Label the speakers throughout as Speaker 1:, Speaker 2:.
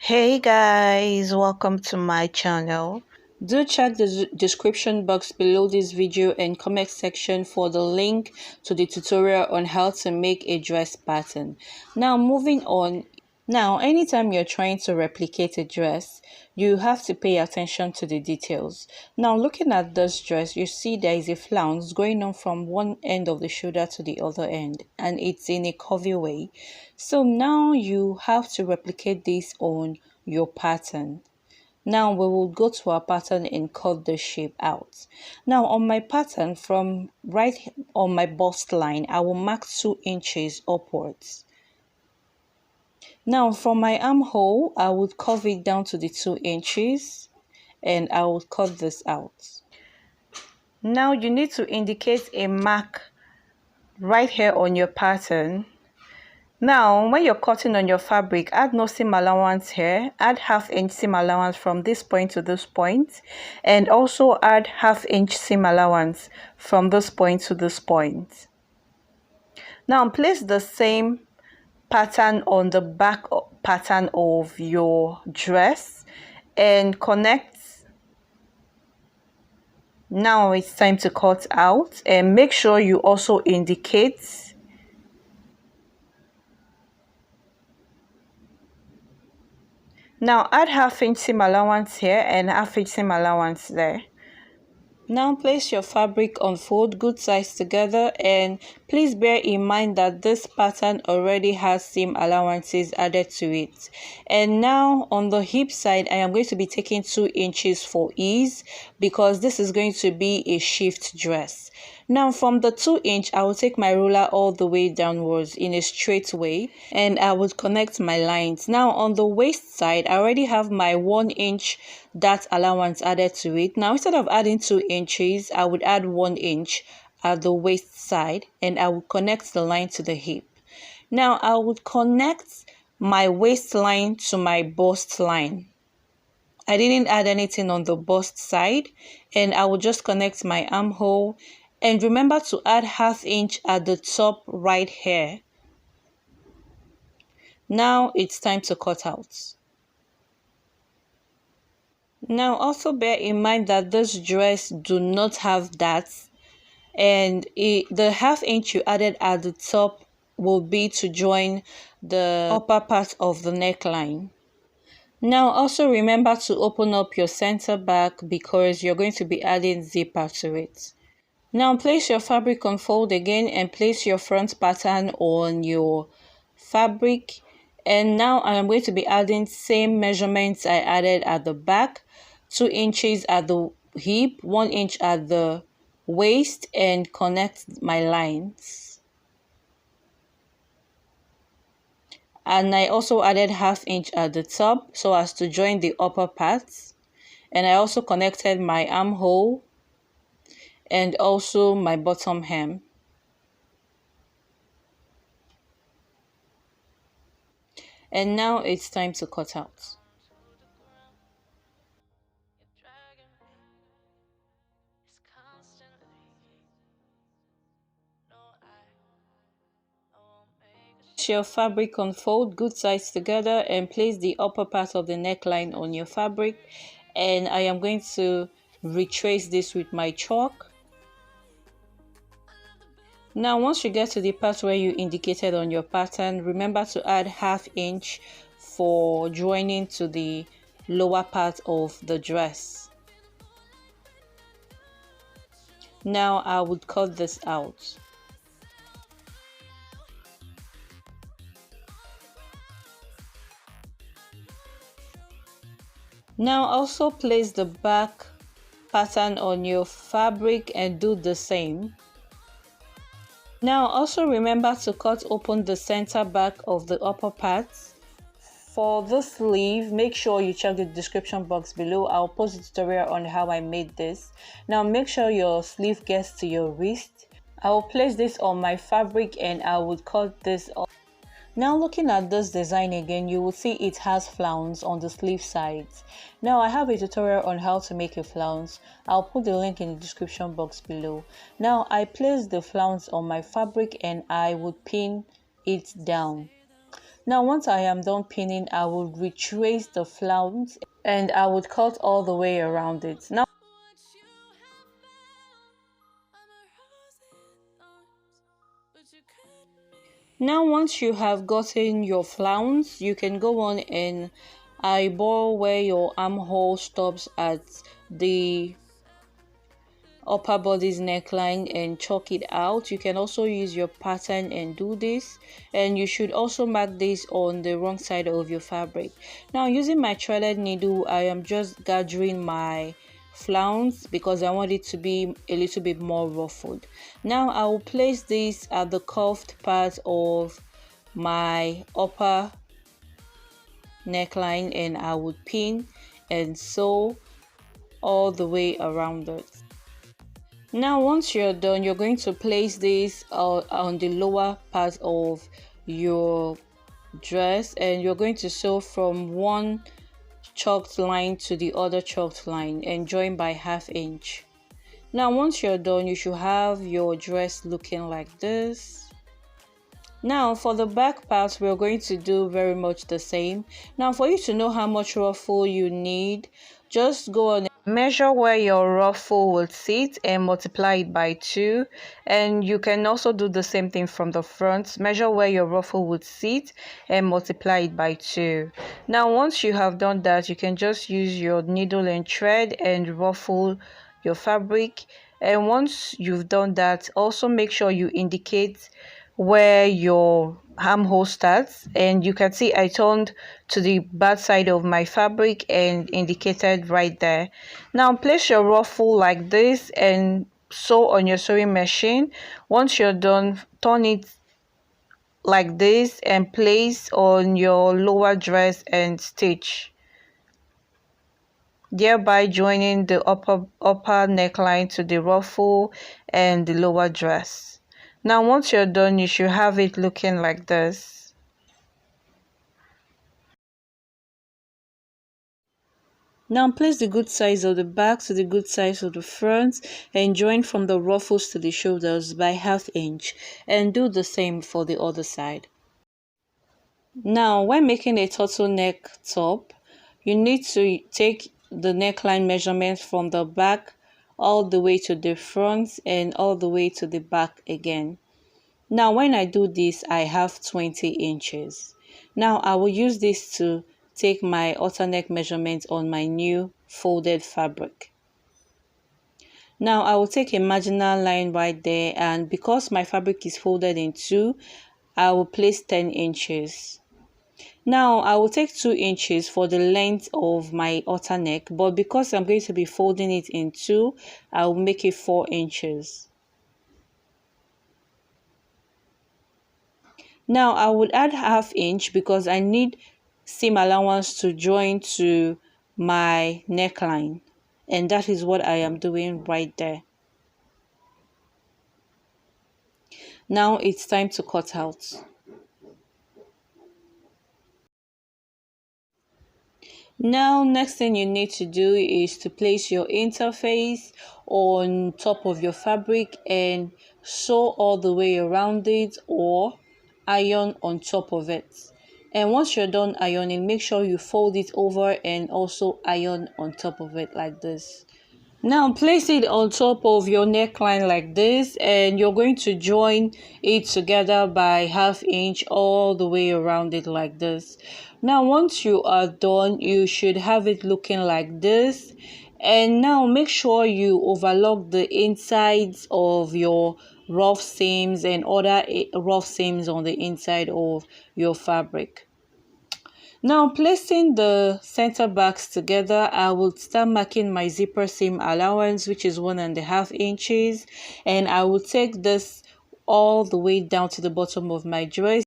Speaker 1: Hey guys, welcome to my channel. Do check the description box below this video and comment section for the link to the tutorial on how to make a dress pattern. Now moving on. Now anytime you're trying to replicate a dress, you have to pay attention to the details. Now looking at this dress, you see there is a flounce going on from one end of the shoulder to the other end, and it's in a curvy way. So now you have to replicate this on your pattern. Now we will go to our pattern and cut the shape out. Now on my pattern, from right on my bust line, I will mark 2 inches upwards. Now from my armhole, I would curve it down to the 2 inches and I will cut this out. Now you need to indicate a mark right here on your pattern. Now, when you're cutting on your fabric, add no seam allowance here. Add ½ inch seam allowance from this point to this point. And also add ½ inch seam allowance from this point to this point. Now, place the same pattern on the back pattern of your dress and connect. Now it's time to cut out, and make sure you also indicate Now add ½ inch seam allowance here and ½ inch seam allowance there. Now place your fabric unfold good sides together, and please bear in mind that this pattern already has seam allowances added to it. And now on the hip side, I am going to be taking 2 inches for ease because this is going to be a shift dress. Now from the 2 inch, I will take my ruler all the way downwards in a straight way and I would connect my lines. Now on the waist side, I already have my 1 inch dart allowance added to it. Now instead of adding 2 inches, I would add 1 inch at the waist side and I would connect the line to the hip. Now I would connect my waistline to my bust line. I didn't add anything on the bust side, and I will just connect my armhole. And remember to add ½ inch at the top right here. Now it's time to cut out. Now also bear in mind that this dress do not have darts, and the ½ inch you added at the top will be to join the upper part of the neckline. Now also remember to open up your center back because you're going to be adding zipper to it. Now place your fabric on fold again and place your front pattern on your fabric. And now I am going to be adding same measurements I added at the back. 2 inches at the hip, 1 inch at the waist, and connect my lines. And I also added ½ inch at the top so as to join the upper parts. And I also connected my armhole and also my bottom hem. And now it's time to cut out. Place your fabric unfold good sides together and place the upper part of the neckline on your fabric, and I am going to retrace this with my chalk. Now once you get to the part where you indicated on your pattern, remember to add ½ inch for joining to the lower part of the dress. Now I would cut this out. Now also place the back pattern on your fabric and do the same. Now also remember to cut open the center back of the upper part. For the sleeve, make sure you check the description box below. I'll post a tutorial on how I made this. Now make sure your sleeve gets to your wrist. I will place this on my fabric and I would cut this off. Now looking at this design again, you will see it has flounce on the sleeve sides. Now I have a tutorial on how to make a flounce. I'll put the link in the description box below. Now I place the flounce on my fabric and I would pin it down. Now once I am done pinning, I will retrace the flounce and I would cut all the way around it. Now once you have gotten your flounce, you can go on and eyeball where your armhole stops at the upper body's neckline and chalk it out. You can also use your pattern and do this, and you should also mark this on the wrong side of your fabric. Now using my threaded needle, I am just gathering my flounce because I want it to be a little bit more ruffled. Now I will place this at the cuffed part of my upper neckline and I would pin and sew all the way around it. Now once you're done, you're going to place this on the lower part of your dress and you're going to sew from one chalked line to the other chalked line and join by 1/2 inch. Now once you're done, you should have your dress looking like this. Now for the back part, we're going to do very much the same. Now for you to know how much ruffle you need, just go on, measure where your ruffle will sit and multiply it by 2. And you can also do the same thing from the front. Measure where your ruffle would sit and multiply it by 2. Now once you have done that, you can just use your needle and thread and ruffle your fabric. And once you've done that, also make sure you indicate where your armhole starts, and you can see I turned to the back side of my fabric and indicated right there. Now place your ruffle like this and sew on your sewing machine. Once you're done, turn it like this and place on your lower dress and stitch, thereby joining the upper neckline to the ruffle and the lower dress. Now once you're done, you should have it looking like this. Now place the good size of the back to the good size of the front and join from the ruffles to the shoulders by 1/2 inch, and do the same for the other side. Now when making a turtleneck top, you need to take the neckline measurement from the back all the way to the front and all the way to the back again. Now when I do this, I have 20 inches. Now I will use this to take my outer neck measurement on my new folded fabric. Now I will take a marginal line right there, and because my fabric is folded in 2, I will place 10 inches. Now I will take 2 inches for the length of my outer neck, but because I'm going to be folding it in 2, I will make it 4 inches. Now I would add 1/2 inch because I need seam allowance to join to my neckline, and that is what I am doing right there. Now it's time to cut out. Now next thing you need to do is to place your interface on top of your fabric and sew all the way around it or iron on top of it. And once you're done ironing, make sure you fold it over and also iron on top of it like this. Now place it on top of your neckline like this, and you're going to join it together by 1/2 inch all the way around it like this. Now once you are done, you should have it looking like this. And now make sure you overlock the insides of your rough seams and other rough seams on the inside of your fabric. Now placing the center backs together, I will start marking my zipper seam allowance, which is 1.5 inches, and I will take this all the way down to the bottom of my dress.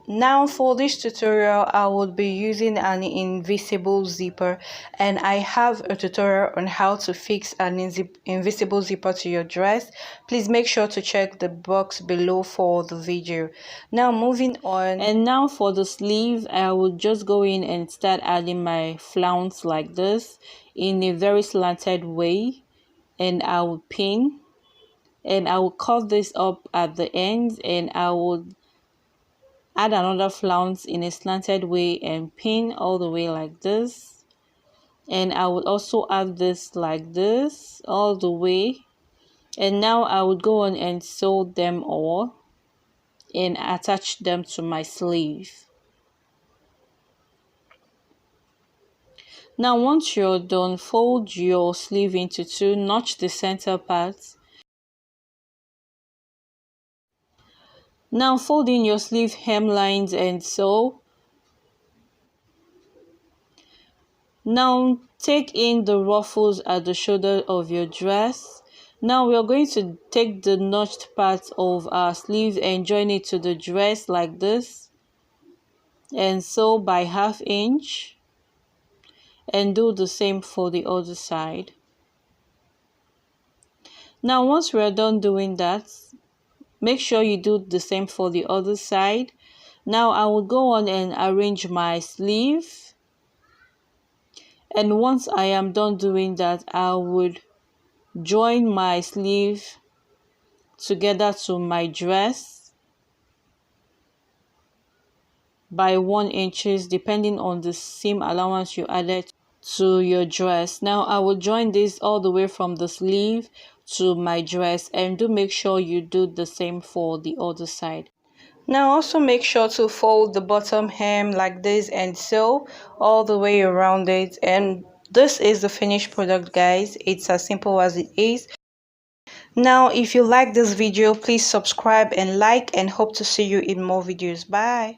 Speaker 1: Now for this tutorial, I will be using an invisible zipper, and I have a tutorial on how to fix an invisible zipper to your dress. Please make sure to check the box below for the video. Now moving on, and now for the sleeve, I will just go in and start adding my flounce like this in a very slanted way, and I will pin, and I will cut this up at the ends, and I will add another flounce in a slanted way and pin all the way like this. And I would also add this like this all the way. And now I would go on and sew them all and attach them to my sleeve. Now once you're done, fold your sleeve into two, notch the center part. Now fold in your sleeve hemlines and sew. Now take in the ruffles at the shoulder of your dress. Now we are going to take the notched part of our sleeve and join it to the dress like this and sew by 1/2 inch, and do the same for the other side. Now once we're done doing that, make sure you do the same for the other side. Now I will go on and arrange my sleeve, and once I am done doing that, I would join my sleeve together to my dress by 1 inch depending on the seam allowance you added to your dress. Now I will join this all the way from the sleeve to my dress, and do make sure you do the same for the other side. Now also make sure to fold the bottom hem like this and sew all the way around it. And this is the finished product, guys. It's as simple as it is. Now if you like this video, please subscribe and like, and hope to see you in more videos. Bye.